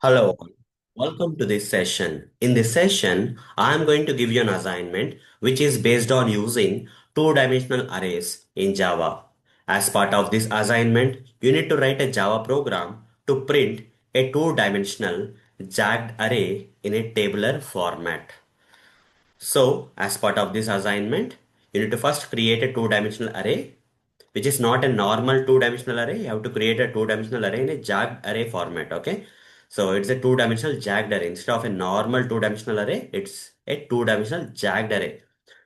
Hello, all. Welcome to this session. In this session, I am going to give you an assignment which is based on using two-dimensional arrays in Java. As part of this assignment, you need to write a Java program to print a two-dimensional jagged array in a tabular format. So, as part of this assignment, you need to first create a two-dimensional array, which is not a normal two-dimensional array. You have to create a two-dimensional array in a jagged array format. Okay. So it's a two-dimensional jagged array. Instead of a normal two-dimensional array, it's a two-dimensional jagged array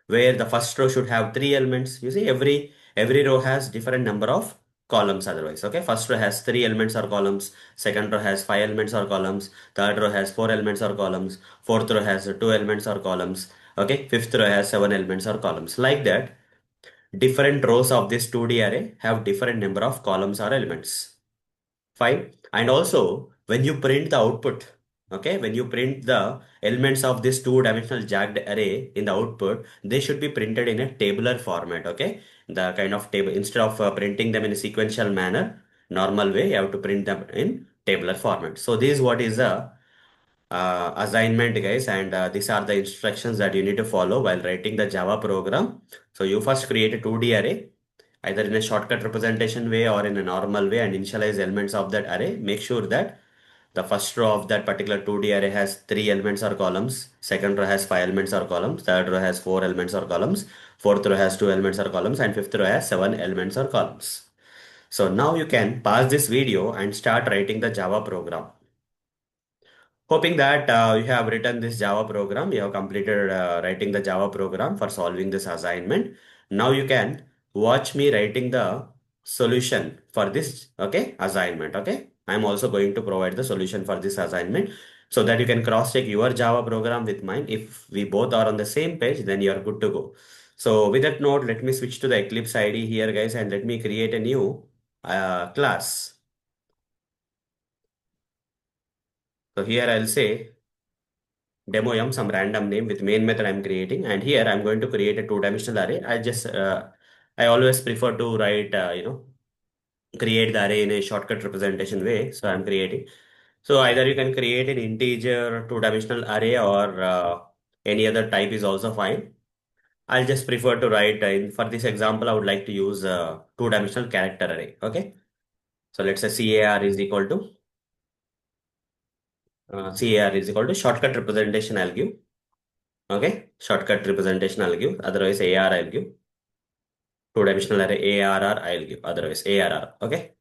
where the first row should have three elements. You see, every row has different number of columns otherwise. Okay. First row has three elements or columns. Second row has five elements or columns. Third row has four elements or columns. Fourth row has two elements or columns. Okay. Fifth row has seven elements or columns. Like that, different rows of this 2D array have different number of columns or elements. Fine. And also, when you print the output, okay, when you print the elements of this two-dimensional jagged array in the output, they should be printed in a tabular format, okay? The kind of table, instead of printing them in a sequential manner, normal way, you have to print them in tabular format. So this is what is the assignment, guys, and these are the instructions that you need to follow while writing the Java program. So you first create a 2D array either in a shortcut representation way or in a normal way and initialize elements of that array. Make sure that the first row of that particular 2D array has three elements or columns, second row has five elements or columns, third row has four elements or columns, fourth row has two elements or columns, and fifth row has seven elements or columns. So now you can pause this video and start writing the Java program. Hoping that you have written this Java program, you have completed writing the Java program for solving this assignment. Now you can watch me writing the solution for this, okay, assignment, okay. I'm also going to provide the solution for this assignment so that you can cross-check your Java program with mine. If we both are on the same page, then you are good to go. So with that note, let me switch to the Eclipse ID here, guys, and let me create a new class. So here I'll say demo yum some random name with main method I'm creating, and here I'm going to create a two-dimensional array. I always prefer to write create the array in a shortcut representation way, so I'm creating. So either you can create an integer two-dimensional array or any other type is also fine. I'll just prefer to write in for this example, I would like to use two-dimensional character array. Okay, so let's say car is equal to car is equal to shortcut representation I'll give. Okay, shortcut representation I'll give, otherwise AR I'll give. Two-dimensional array ARR I'll give, otherwise ARR. Okay,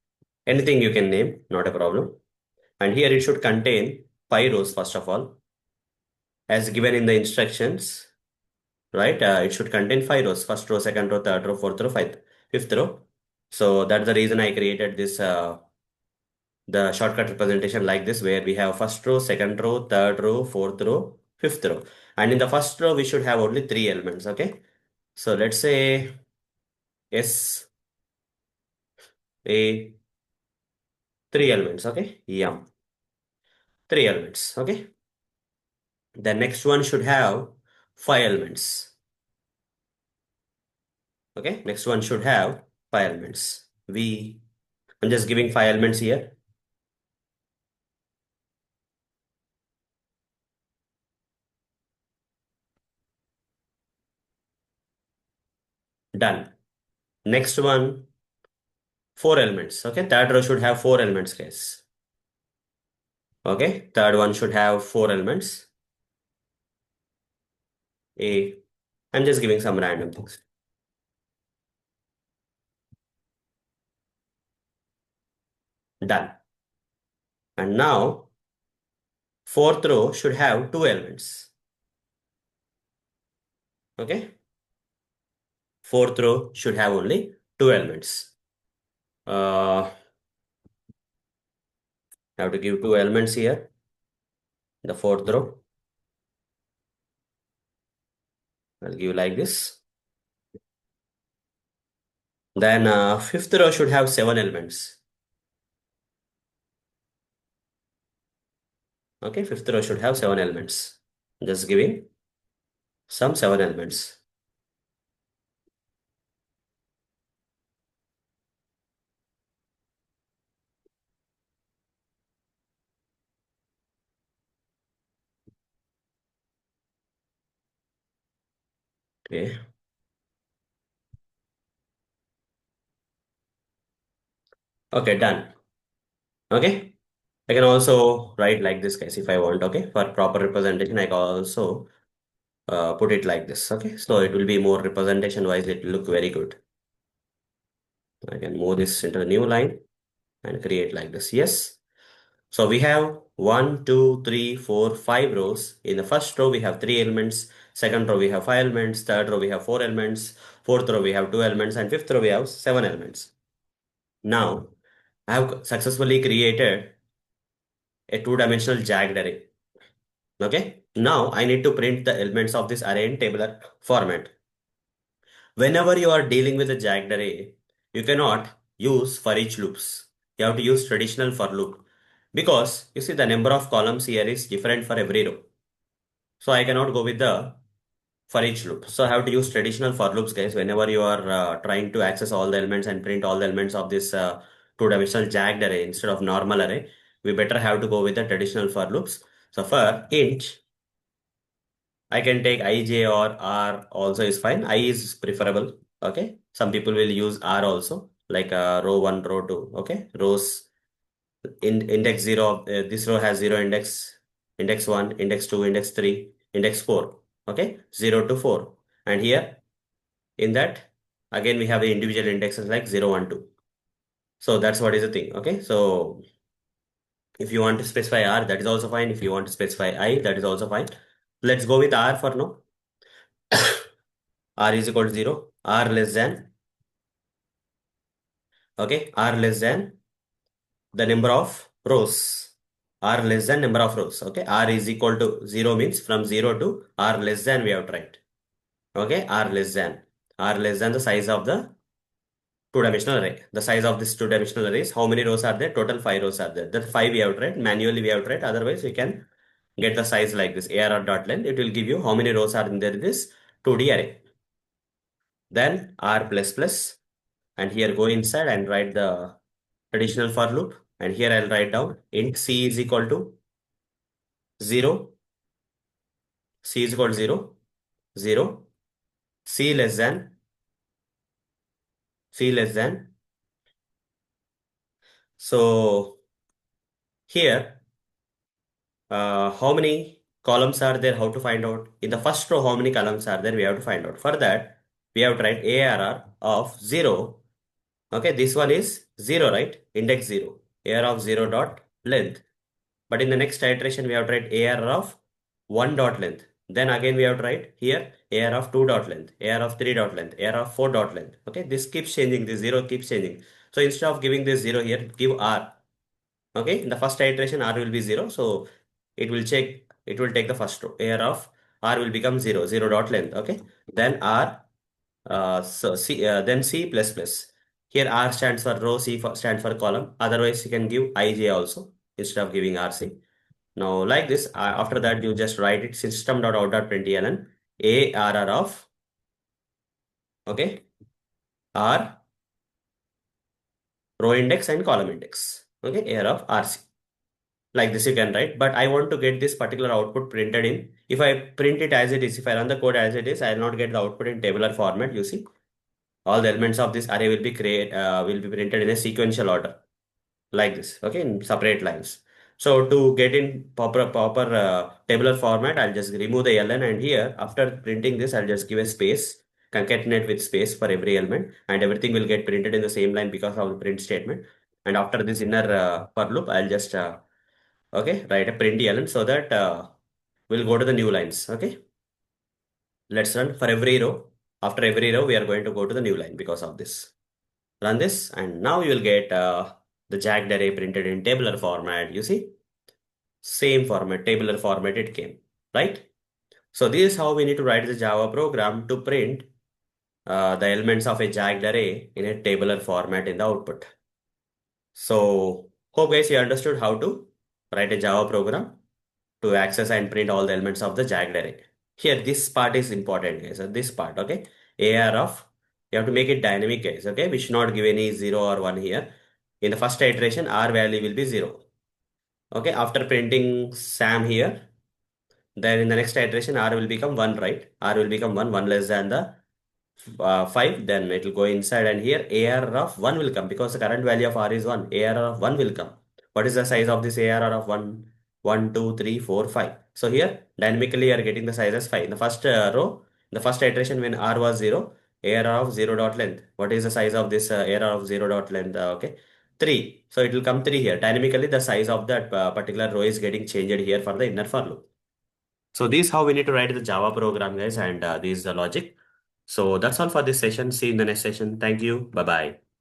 anything you can name, not a problem. And here it should contain five rows first of all, as given in the instructions, right? It should contain five rows: first row, second row, third row, fourth row, fifth row. So that's the reason I created this the shortcut representation like this, where we have first row, second row, third row, fourth row, fifth row. And in the first row, we should have only three elements. Okay, so let's say S A three elements. Okay, yum, three elements. Okay, the next one should have five elements. Okay, next one should have five elements. I'm just giving five elements here. Done. Next one, four elements. Okay, third row should have four elements, guys. Okay, third one should have four elements. A. I'm just giving some random things. Done. And now, fourth row should have two elements. Okay, fourth row should have only two elements. I have to give two elements here. The fourth row, I'll give like this. Then fifth row should have seven elements. Okay, fifth row should have seven elements. Just giving some seven elements. Okay. Okay, done. Okay. I can also write like this guys if I want. Okay. For proper representation, I can also put it like this. Okay. So it will be more representation wise. It will look very good. I can move this into the new line and create like this. Yes. So we have one, two, three, four, five rows. In the first row, we have three elements. Second row, we have five elements. Third row, we have four elements. Fourth row, we have two elements. And fifth row, we have seven elements. Now, I have successfully created a two-dimensional jagged array. Okay. Now, I need to print the elements of this array in tabular format. Whenever you are dealing with a jagged array, you cannot use for each loops. You have to use traditional for loop because you see the number of columns here is different for every row. So I cannot go with the for each loop. So I have to use traditional for loops, guys. Whenever you are trying to access all the elements and print all the elements of this two-dimensional jagged array instead of normal array, we better have to go with the traditional for loops. So for int, I can take ij or r also is fine. I is preferable. Okay. Some people will use r also, like row one, row two. Okay. Rows in index zero. This row has zero index, index one, index two, index three, index four. Okay. Zero to four. And here in that, again, we have the individual indexes like zero, one, two. So that's what is the thing. Okay. So if you want to specify r, that is also fine. If you want to specify I, that is also fine. Let's go with r for now. R is equal to 0, R less than, okay, R less than the number of rows, R less than number of rows, okay, R is equal to 0 means from 0 to R less than we have tried, okay, R less than the size of the two-dimensional array. The size of this two-dimensional array is how many rows are there? Total 5 rows are there. That 5 we have tried, manually we have tried, otherwise we can get the size like this, arr.length. It will give you how many rows are in there in this 2D array. Then R plus plus, and here go inside and write the traditional for loop, and here I'll write down int c is equal to 0, c is equal to 0, 0, c less than, c less than. So here, how many columns are there? How to find out? In the first row, how many columns are there? We have to find out. For that, we have to write arr of 0. Okay, this one is 0, right? Index 0. Arr of 0 dot length. But in the next iteration, we have to write AR of 1 dot length. Then again, we have to write here AR of 2 dot length, AR of 3 dot length, AR of 4 dot length. Okay, this keeps changing, this 0 keeps changing. So instead of giving this 0 here, give R. Okay, in the first iteration, R will be 0. So it will check, it will take the first row. AR of R will become 0, 0 dot length. Okay, then R, then C plus plus. Here R stands for row, stands for column. Otherwise, you can give IJ also instead of giving RC. Now, like this, after that, you just write it system.out.println ARR of, okay, R, row index and column index, okay, AR of RC. Like this, you can write, but I want to get this particular output printed in. If I print it as it is, if I run the code as it is, I will not get the output in tabular format. You see, all the elements of this array will be printed in a sequential order. Like this, okay, in separate lines. So to get in proper tabular format, I'll just remove the ln, and here after printing this, I'll just give a space, concatenate with space for every element, and everything will get printed in the same line because of the print statement. And after this inner for loop, I'll just okay, write a print ln so that we'll go to the new lines. Okay, let's run for every row. After every row, we are going to go to the new line because of this. Run this, and now you will get the jagged array printed in tabular format. You see, same format, tabular format it came, right? So this is how we need to write the Java program to print the elements of a jagged array in a tabular format in the output. So hope guys you understood how to write a Java program to access and print all the elements of the jagged array. Here, this part is important, guys. This part, okay? AR of, you have to make it dynamic, guys, okay? We should not give any 0 or 1 here. In the first iteration, R value will be 0. Okay, after printing Sam here, Then in the next iteration, r will become 1, right? R will become 1, 1 less than the 5, then it will go inside, and here ARR of 1 will come because the current value of R is 1. ARR of 1 will come. What is the size of this ARR of 1? 1, 2, 3, 4, 5. So here dynamically you are getting the size as 5. In the first row, the first iteration when R was 0, ARR of 0 dot length. What is the size of this ARR of 0 dot length? Okay, 3. So it will come 3 here. Dynamically the size of that particular row is getting changed here for the inner for loop. So this is how we need to write the Java program, guys, and this is the logic. So that's all for this session. See you in the next session. Thank you. Bye bye.